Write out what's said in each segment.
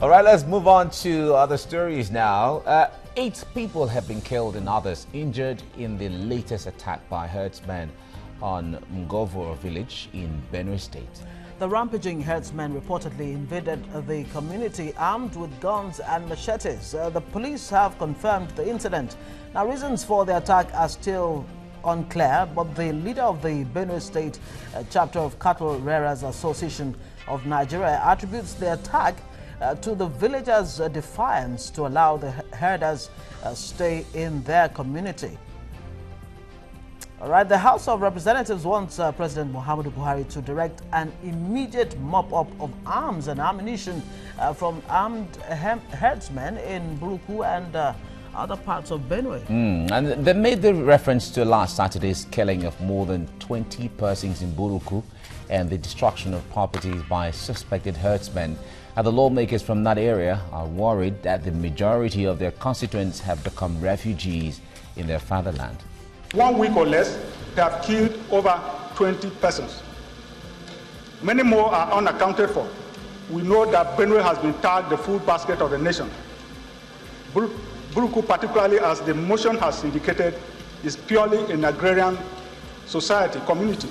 All right, let's move on to other stories now. 8 people have been killed and others injured in the latest attack by herdsmen on Ngovo village in Benue State. The rampaging herdsmen reportedly invaded the community armed with guns and machetes. The police have confirmed the incident. Now, reasons for the attack are still unclear, but the leader of the Benue State chapter of Cattle Rearers Association of Nigeria attributes the attack to the villagers' defiance to allow the herders stay in their community. All right, the House of Representatives wants President Muhammadu Buhari to direct an immediate mop-up of arms and ammunition from armed herdsmen in Buruku and other parts of Benue. And they made the reference to last Saturday's killing of more than 20 persons in Buruku and the destruction of properties by suspected herdsmen. And the lawmakers from that area are worried that the majority of their constituents have become refugees in their fatherland. 1 week or less, they have killed over 20 persons. Many more are unaccounted for. We know that Benue has been tagged the food basket of the nation. Buruku, particularly as the motion has indicated, is purely an agrarian society, community.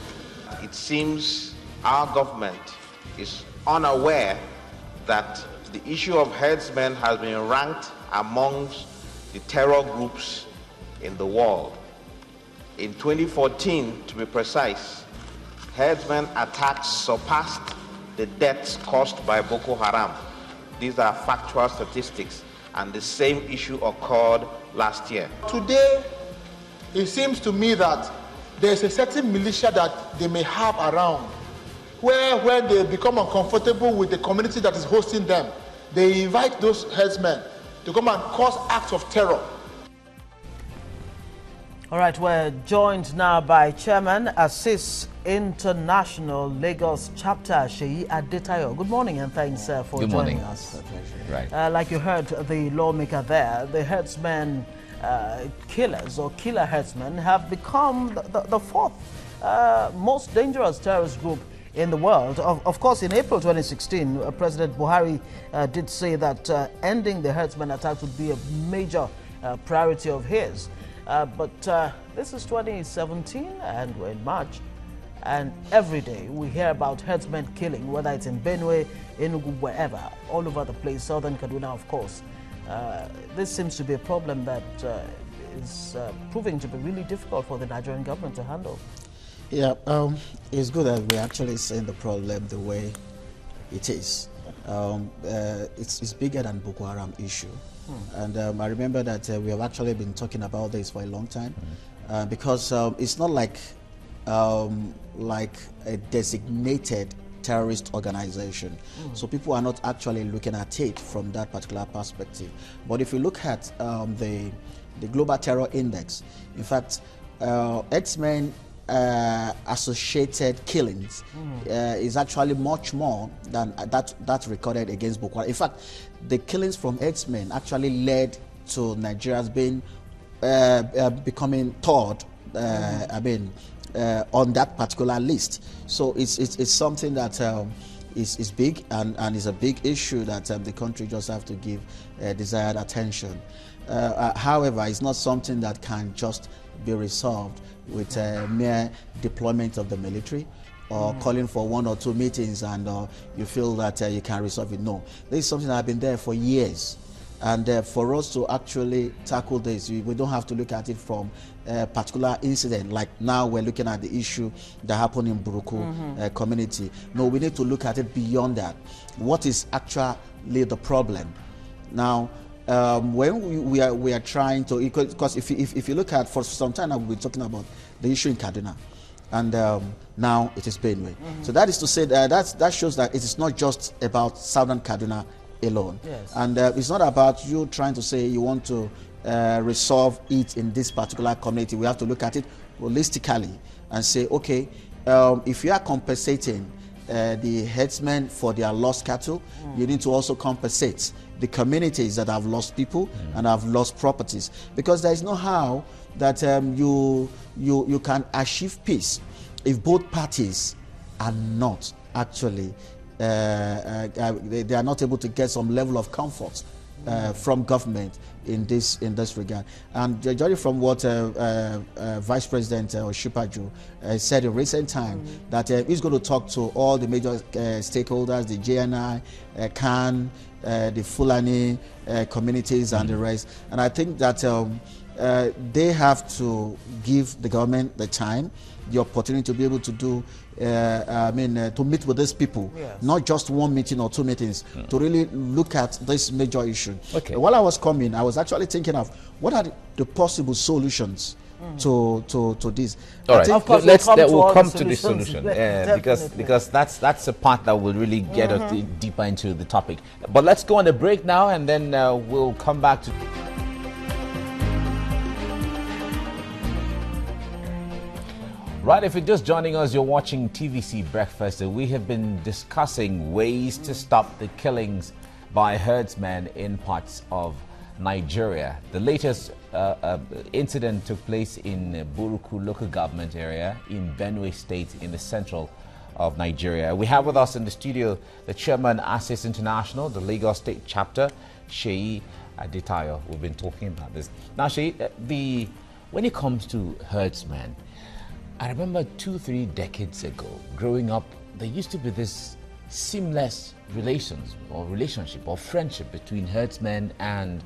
It seems our government is unaware that the issue of herdsmen has been ranked amongst the terror groups in the world. In 2014, to be precise, herdsmen attacks surpassed the deaths caused by Boko Haram. These are factual statistics, and the same issue occurred last year. Today, it seems to me that there's a certain militia that they may have around, where when they become uncomfortable with the community that is hosting them, they invite those herdsmen to come and cause acts of terror. All right, we're joined now by Chairman, Assist International Lagos Chapter, Sheyi Adetayo. Good morning and thanks for joining us. Right. Like you heard the lawmaker there, the herdsmen killers or killer herdsmen have become the fourth most dangerous terrorist group in the world. Of course, in April 2016, President Buhari did say that ending the herdsmen attacks would be a major priority of his. But this is 2017 and we're in March, and every day we hear about herdsmen killing, whether it's in Benue, Enugu, wherever, all over the place, southern Kaduna, of course. This seems to be a problem that is proving to be really difficult for the Nigerian government to handle. Yeah, it's good that we're actually seeing the problem the way it is. It's bigger than Boko Haram issue. And I remember that we have actually been talking about this for a long time, because it's not like a designated terrorist organization. So people are not actually looking at it from that particular perspective. But if you look at the Global Terror Index, in fact, Herdsmen associated killings is actually much more than that recorded against Boko Haram. In fact, the killings from herdsmen actually led to Nigeria's being becoming third. On that particular list. So it's something that is big and is a big issue that the country just have to give desired attention. However, it's not something that can just be resolved with mere deployment of the military or calling for 1 or 2 meetings and you feel that you can resolve it. No, this is something that has been there for years. And for us to actually tackle this, we don't have to look at it from a particular incident. Like now we're looking at the issue that happened in Buruku community. No, we need to look at it beyond that. What is actually the problem? Now, when we are trying to, because if you look at, for some time now, we've been talking about the issue in Kaduna. And now it is Benue. So that is to say that shows that it is not just about southern Kaduna alone. Yes. And it's not about you trying to say you want to resolve it in this particular community. We have to look at it holistically and say, okay, if you are compensating the herdsmen for their lost cattle, you need to also compensate the communities that have lost people and have lost properties, because there is no how that you can achieve peace if both parties are not actually they are not able to get some level of comfort from government in this regard. And judging from what Vice President Oshipaju said in recent time, that he's going to talk to all the major stakeholders, the JNI, CAN, the Fulani communities and the rest. And I think that they have to give the government the time, the opportunity to be able to do, to meet with these people, yes. Not just one meeting or two meetings, to really look at this major issue. Okay. While I was coming, I was actually thinking of what are the possible solutions to this. All right, of course, we'll come to the solution, yeah, because that's a part that will really get us deeper into the topic. But let's go on a break now, and then we'll come back to. Right, if you're just joining us, you're watching TVC Breakfast. We have been discussing ways to stop the killings by herdsmen in parts of Nigeria. The latest incident took place in Buruku local government area in Benue State in the central of Nigeria. We have with us in the studio the chairman, ASIS International, the Lagos State chapter, Sheyi Adetayo. We've been talking about this. Now, Sheyi, when it comes to herdsmen, I remember 2-3 decades ago, growing up, there used to be this seamless relationship or friendship between herdsmen and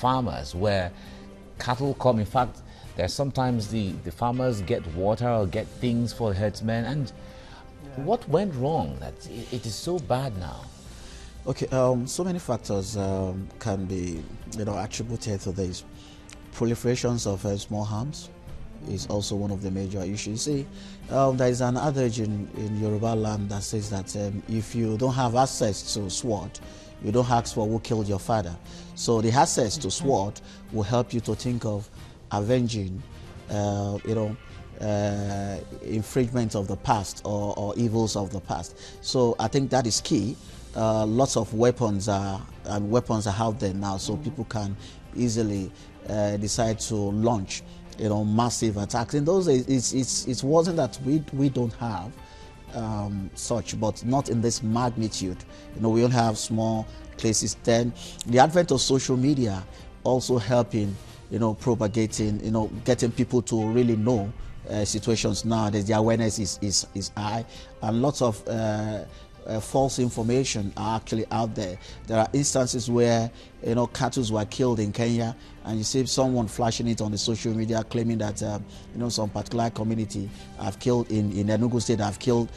farmers, where cattle come. In fact, there's sometimes the farmers get water or get things for herdsmen. And what went wrong that it is so bad now? Okay, so many factors can be, attributed to this. Proliferations of small arms is also one of the major issues. See, there is an adage in Yoruba land that says that if you don't have access to sword, you don't ask for who killed your father. So the access to sword will help you to think of avenging, infringement of the past or evils of the past. So I think that is key. Lots of weapons are out there now, so people can easily decide to launch massive attacks. In those days, it wasn't that we don't have such, but not in this magnitude. We only have small places. Then the advent of social media also helping, propagating, getting people to really know situations nowadays. The awareness is high, and lots of false information are actually out there. There are instances where cattle were killed in Kenya, and you see someone flashing it on the social media claiming that some particular community have killed in Enugu State, have killed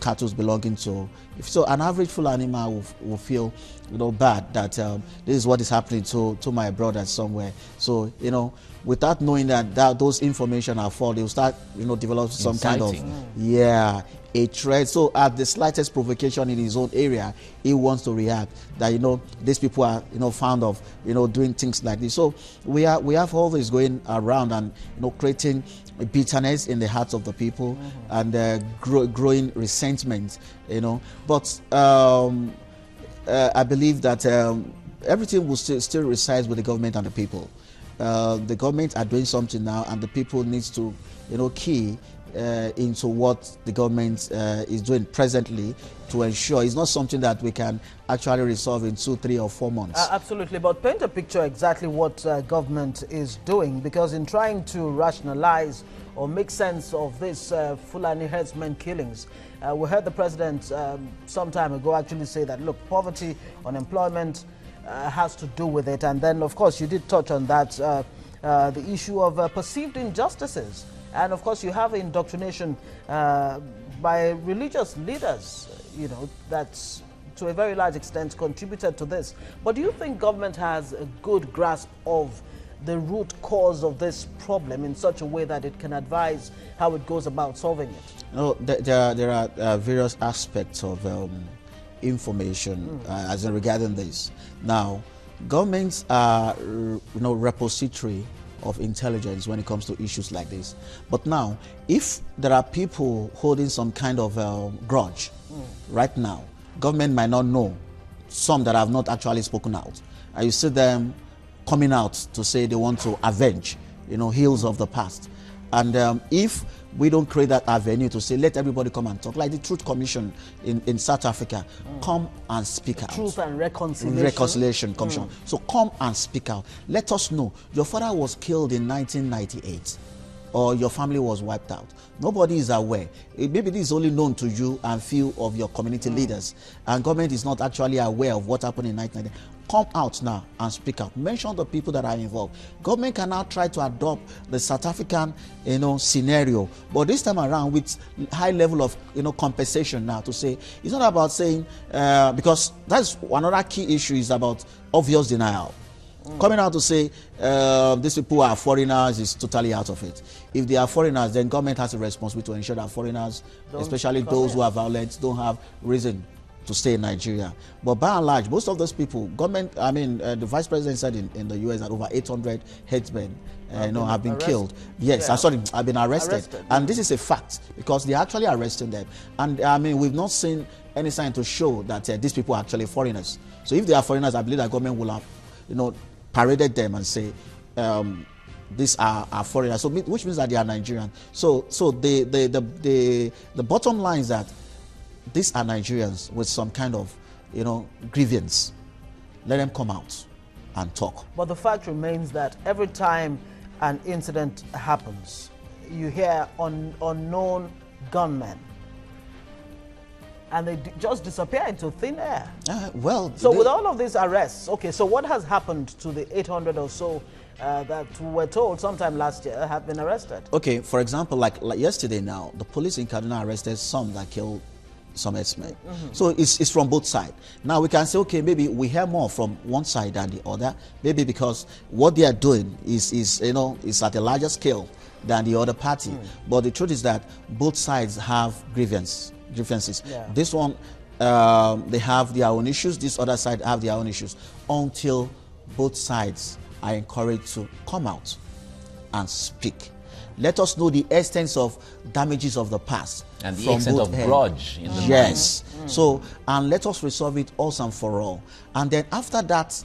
cattle belonging to. So an average full animal will feel bad that this is what is happening to my brother somewhere. So without knowing that those information are false, they will start develop some Inciting. kind of a threat. So at the slightest provocation in his own area, he wants to react. That these people are fond of doing things like this. So we have all this going around and creating bitterness in the hearts of the people and growing resentment. But I believe that everything will still resides with the government and the people. The government are doing something now, and the people needs to key into what the government is doing presently to ensure it's not something that we can actually resolve in 2, 3, or 4 months. Absolutely, but paint a picture exactly what government is doing, because in trying to rationalize or make sense of this Fulani herdsmen killings, we heard the president some time ago actually say that, look, poverty, unemployment has to do with it. And then, of course, you did touch on that, the issue of perceived injustices. And of course, you have indoctrination by religious leaders, that's to a very large extent contributed to this. But do you think government has a good grasp of the root cause of this problem in such a way that it can advise how it goes about solving it? No, there are various aspects of information as in regarding this. Now, governments are repository of intelligence when it comes to issues like this. But now, if there are people holding some kind of grudge right now, government might not know, some that have not actually spoken out, and you see them coming out to say they want to avenge, hills of the past. And if we don't create that avenue to say, let everybody come and talk, like the Truth Commission in South Africa, come and speak out. Truth and Reconciliation. Reconciliation Commission. So come and speak out. Let us know. Your father was killed in 1998, or your family was wiped out. Nobody is aware. Maybe this is only known to you and few of your community leaders, and government is not actually aware of what happened in 1998. Come out now and speak out. Mention the people that are involved. Government can now try to adopt the South African, scenario, but this time around with high level of, compensation now to say it's not about saying because that's another key issue is about obvious denial. Coming out to say these people are foreigners is totally out of it. If they are foreigners, then government has a responsibility to ensure that foreigners, especially those who are violent, don't have reason to stay in Nigeria. But by and large, most of those people, government, the vice president said in the US that over 800 headsmen have been killed. Yes, yeah. Sorry, have been arrested. And this is a fact because they are actually arresting them. And we've not seen any sign to show that these people are actually foreigners. So if they are foreigners, I believe that government will have, paraded them and say, these are foreigners. So which means that they are Nigerian. So the bottom line is that these are Nigerians with some kind of, grievance. Let them come out and talk. But the fact remains that every time an incident happens, you hear unknown gunmen, and they just disappear into thin air. So with all of these arrests, okay, so what has happened to the 800 or so that we were told sometime last year have been arrested? Okay, for example, like yesterday now, the police in Kaduna arrested some that killed some herdsmen. So it's from both sides. Now we can say, okay, maybe we hear more from one side than the other, maybe because what they are doing is at a larger scale than the other party. But the truth is that both sides have grievances. Yeah. This one, they have their own issues. This other side have their own issues. Until both sides are encouraged to come out and speak. Let us know the extent of damages of the past. And the extent of grudge in the yes. So, and let us resolve it once and for all. And then after that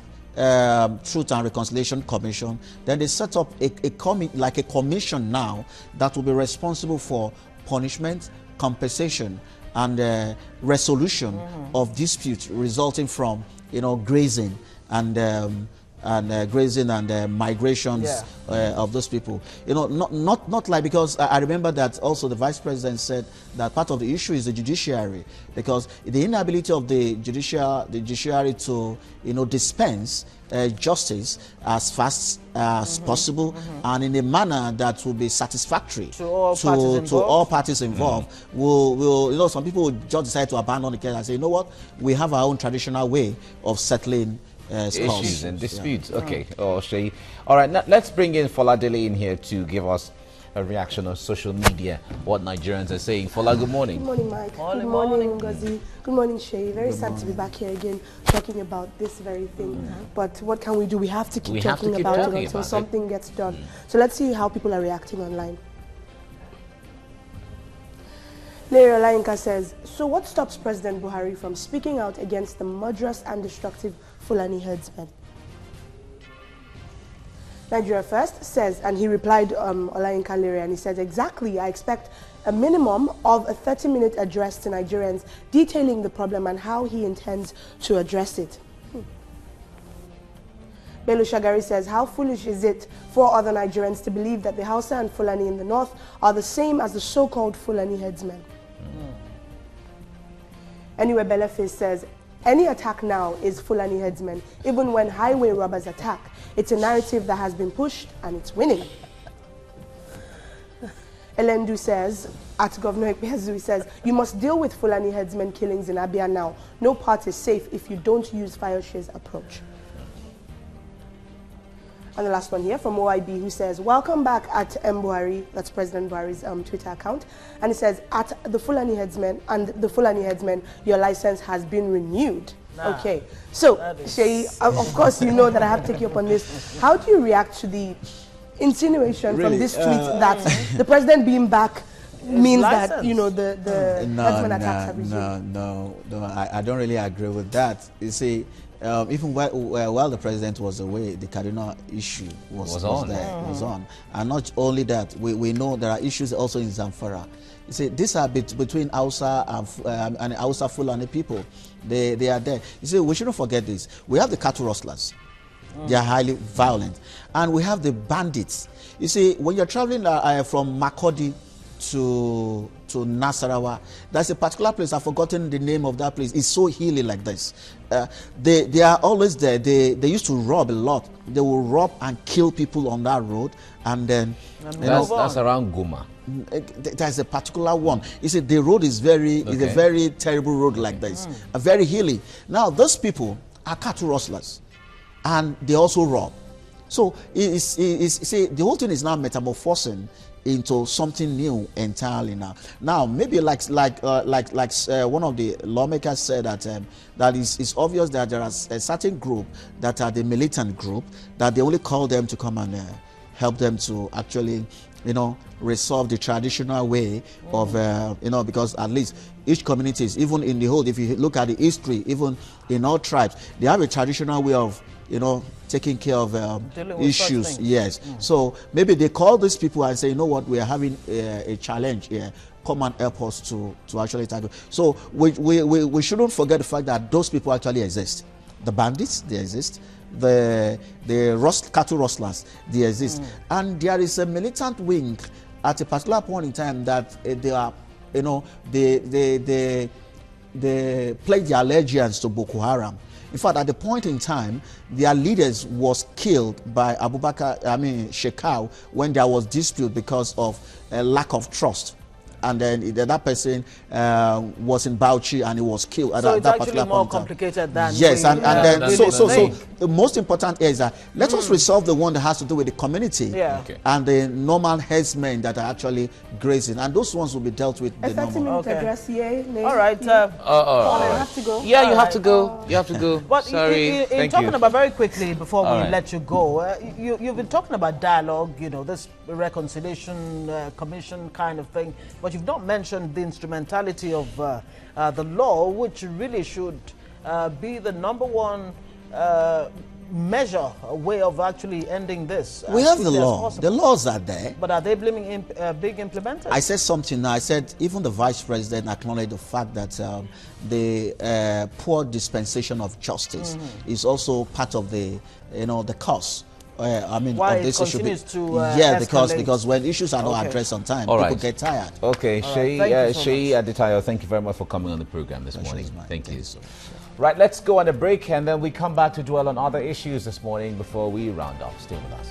Truth and Reconciliation Commission, then they set up a commission now that will be responsible for punishment, compensation, and resolution of disputes resulting from grazing and grazing and migrations of those people. Not like, because I remember that also the vice president said that part of the issue is the judiciary, because the inability of the judiciary to dispense justice as fast as possible and in a manner that will be satisfactory to all parties involved. Will some people will just decide to abandon the case and say, you know what, we have our own traditional way of settling issues and disputes. Okay. Shay. All right, now let's bring in Foladele in here to give us a reaction on social media, what Nigerians are saying. Fola, good morning. Good morning, Mike. Good morning, Ngozi. Good morning, Shay. Very sad to be back here again talking about this very thing. But what can we do? We have to keep talking about it until something gets done. So let's see how people are reacting online. Larry Olayinka says, so what stops President Buhari from speaking out against the murderous and destructive Fulani herdsmen? Nigeria First says, and he replied Olayinka Larry, and he says, exactly, I expect a minimum of a 30-minute address to Nigerians detailing the problem and how he intends to address it. Bello Shagari says, how foolish is it for other Nigerians to believe that the Hausa and Fulani in the north are the same as the so-called Fulani herdsmen? Anyway, Beleface says, any attack now is Fulani herdsmen, even when highway robbers attack. It's a narrative that has been pushed and it's winning. Elendu says, at Governor Ekpezu, says, you must deal with Fulani herdsmen killings in Abia now. No part is safe if you don't use Fayoshe's approach. And the last one here from OIB, who says, welcome back at Buhari, that's President Buhari's Twitter account. And it says, at the Fulani herdsmen, your license has been renewed. Okay, so Shay, of course you know that I have to take you up on this. How do you react to the insinuation from this tweet that the president being back means that, the herdsmen attacks have resumed? No, I don't really agree with that. You see, even while the president was away, the Kaduna issue was on. Was on. And not only that, we know there are issues also in Zamfara. You see, these are between Hausa and Hausa Fulani people. They are there. You see, we shouldn't forget this. We have the cattle rustlers. They are highly violent. And we have the bandits. You see, when you're traveling from Makurdi to Nasarawa, there's a particular place, I've forgotten the name of that place. It's so hilly like this. They are always there. They used to rob a lot. They will rob and kill people on that road, and then that's around Goma. There's a particular one. You see, the road is is a very terrible road like this, very hilly. Now, those people are cattle rustlers, and they also rob. So, see, the whole thing is now metamorphosing into something new entirely now. Now, maybe like one of the lawmakers said that it's obvious that there is a certain group that are the militant group, that they only call them to come and help them to actually, resolve the traditional way of, because at least each community is, even in the whole, if you look at the history, even in all tribes, they have a traditional way of, taking care of issues. Yes. So maybe they call these people and say, you know what, we are having a challenge here. Come and help us to actually tackle. So we shouldn't forget the fact that those people actually exist. The bandits, they exist. The cattle rustlers, they exist. And there is a militant wing at a particular point in time that they are, they pledge their allegiance to Boko Haram. In fact, at the point in time, their leaders was killed by Shekau, when there was dispute because of a lack of trust. And then that person was in Bauchi and he was killed at that particular point. So it's actually more complicated than... Yes, and then so the most important is that let us resolve the one that has to do with the community and the normal herdsmen that are actually grazing, and those ones will be dealt with the normal. All right. I have to go. Yeah, you have to go. You have to go. But sorry. In talking about, very quickly before we let you go, you've been talking about dialogue, this reconciliation commission kind of thing, but you've not mentioned the instrumentality of the law, which really should be the #1 measure, a way of actually ending this. We have the law. The laws are there. But are they blaming big implementers? I said something now. I said even the vice president acknowledged the fact that the poor dispensation of justice is also part of the, the cause. Why of this issue. Because when issues are not addressed on time, people get tired. Okay, Sheyi Adetayo, thank you very much for coming on the program this morning. Thank you. So much. Right, let's go on a break and then we come back to dwell on other issues this morning before we round off. Stay with us.